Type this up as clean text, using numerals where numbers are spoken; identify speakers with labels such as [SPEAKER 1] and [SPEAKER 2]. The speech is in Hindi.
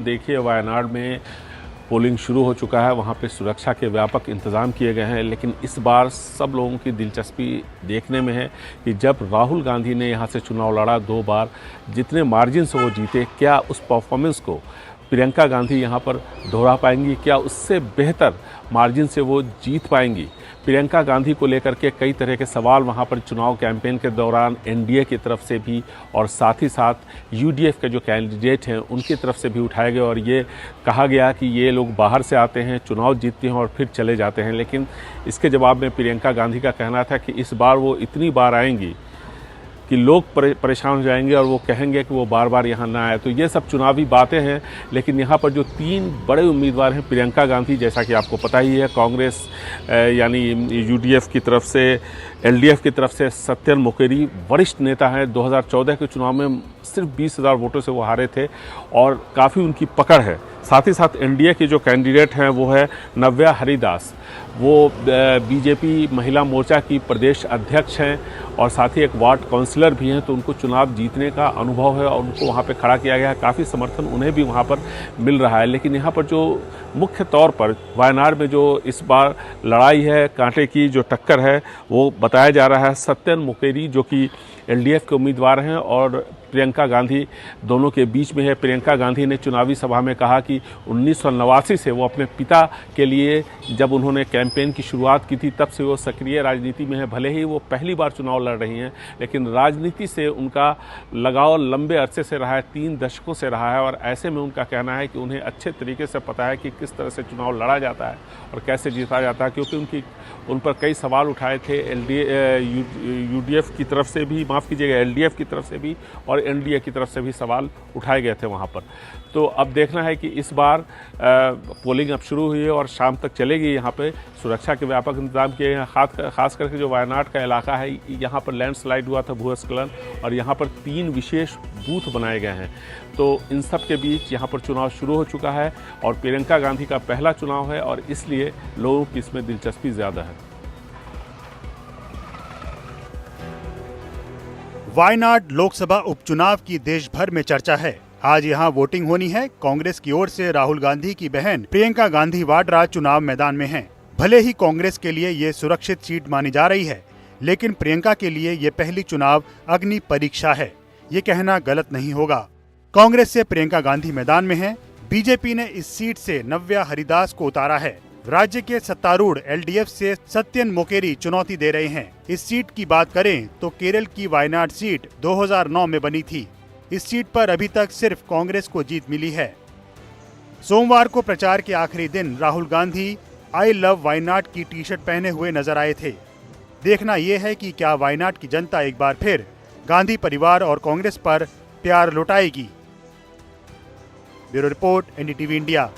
[SPEAKER 1] देखिए, वायनाड में पोलिंग शुरू हो चुका है। वहाँ पे सुरक्षा के व्यापक इंतज़ाम किए गए हैं, लेकिन इस बार सब लोगों की दिलचस्पी देखने में है कि जब राहुल गांधी ने यहाँ से चुनाव लड़ा 2 बार, जितने मार्जिन से वो जीते, क्या उस परफॉर्मेंस को प्रियंका गांधी यहाँ पर दोहरा पाएंगी? क्या उससे बेहतर मार्जिन से वो जीत पाएंगी? प्रियंका गांधी को लेकर के कई तरह के सवाल वहाँ पर चुनाव कैंपेन के दौरान एनडीए की तरफ से भी और साथ ही साथ यूडीएफ के जो कैंडिडेट हैं उनकी तरफ से भी उठाए गए और ये कहा गया कि ये लोग बाहर से आते हैं, चुनाव जीतते हैं और फिर चले जाते हैं। लेकिन इसके जवाब में प्रियंका गांधी का कहना था कि इस बार वो इतनी बार आएंगी कि लोग परेशान हो जाएंगे और वो कहेंगे कि वो बार बार यहाँ ना आए। तो ये सब चुनावी बातें हैं, लेकिन यहाँ पर जो 3 बड़े उम्मीदवार हैं, प्रियंका गांधी, जैसा कि आपको पता ही है, कांग्रेस यानी यूडीएफ की तरफ से, एलडीएफ की तरफ से सत्यन मोकेरी वरिष्ठ नेता हैं। 2014 के चुनाव में सिर्फ 20,000 वोटों से वो हारे थे और काफ़ी उनकी पकड़ है। साथ ही साथ एनडीए के जो कैंडिडेट हैं वो है नव्या हरिदास, वो बीजेपी महिला मोर्चा की प्रदेश अध्यक्ष हैं और साथ ही एक वार्ड काउंसलर भी हैं। तो उनको चुनाव जीतने का अनुभव है और उनको वहाँ पे खड़ा किया गया है। काफ़ी समर्थन उन्हें भी वहाँ पर मिल रहा है। लेकिन यहाँ पर जो मुख्य तौर पर वायनाड में जो इस बार लड़ाई है, कांटे की जो टक्कर है, वो बताया जा रहा है सत्यन मोकेरी जो कि एलडीएफ के उम्मीदवार हैं और प्रियंका गांधी दोनों के बीच में है। प्रियंका गांधी ने चुनावी सभा में कहा कि 1989 से वो अपने पिता के लिए जब उन्होंने कैंपेन की शुरुआत की थी तब से वो सक्रिय राजनीति में है। भले ही वो पहली बार चुनाव लड़ रही हैं, लेकिन राजनीति से उनका लगाव लंबे अरसे से रहा है, 3 दशकों से रहा है और ऐसे में उनका कहना है कि उन्हें अच्छे तरीके से पता है कि किस तरह से चुनाव लड़ा जाता है और कैसे जीता जाता है, क्योंकि उन पर कई सवाल उठाए थे यूडीएफ की तरफ से भी, माफ़ कीजिएगा, एलडीएफ की तरफ से भी और एनडीए की तरफ से भी सवाल उठाए गए थे वहाँ पर। तो अब देखना है कि इस बार पोलिंग अब शुरू हुई है और शाम तक चलेगी। यहाँ पे सुरक्षा के व्यापक इंतजाम किए हैं। खास करके जो वायनाड का इलाका है, यहाँ पर लैंडस्लाइड हुआ था, भूस्खलन, और यहाँ पर 3 विशेष बूथ बनाए गए हैं। तो इन सब के बीच यहाँ पर चुनाव शुरू हो चुका है और प्रियंका गांधी का पहला चुनाव है और इसलिए लोगों की इसमें दिलचस्पी ज़्यादा है।
[SPEAKER 2] वायनाड लोकसभा उपचुनाव की देश भर में चर्चा है। आज यहाँ वोटिंग होनी है। कांग्रेस की ओर से राहुल गांधी की बहन प्रियंका गांधी वाड्रा चुनाव मैदान में हैं। भले ही कांग्रेस के लिए ये सुरक्षित सीट मानी जा रही है, लेकिन प्रियंका के लिए ये पहली चुनाव अग्नि परीक्षा है। ये कहना गलत नहीं होगा। कांग्रेस से प्रियंका गांधी मैदान में है। बीजेपी ने इस सीट से नव्या हरिदास को उतारा है। राज्य के सत्तारूढ़ एलडीएफ से सत्यन मोकेरी चुनौती दे रहे हैं। इस सीट की बात करें तो केरल की वायनाड सीट 2009 में बनी थी। इस सीट पर अभी तक सिर्फ कांग्रेस को जीत मिली है। सोमवार को प्रचार के आखिरी दिन राहुल गांधी आई लव वायनाड की टी-शर्ट पहने हुए नजर आए थे। देखना यह है कि क्या वायनाड की जनता एक बार फिर गांधी परिवार और कांग्रेस पर प्यार लौटाएगी। Bureau report, NDTV India.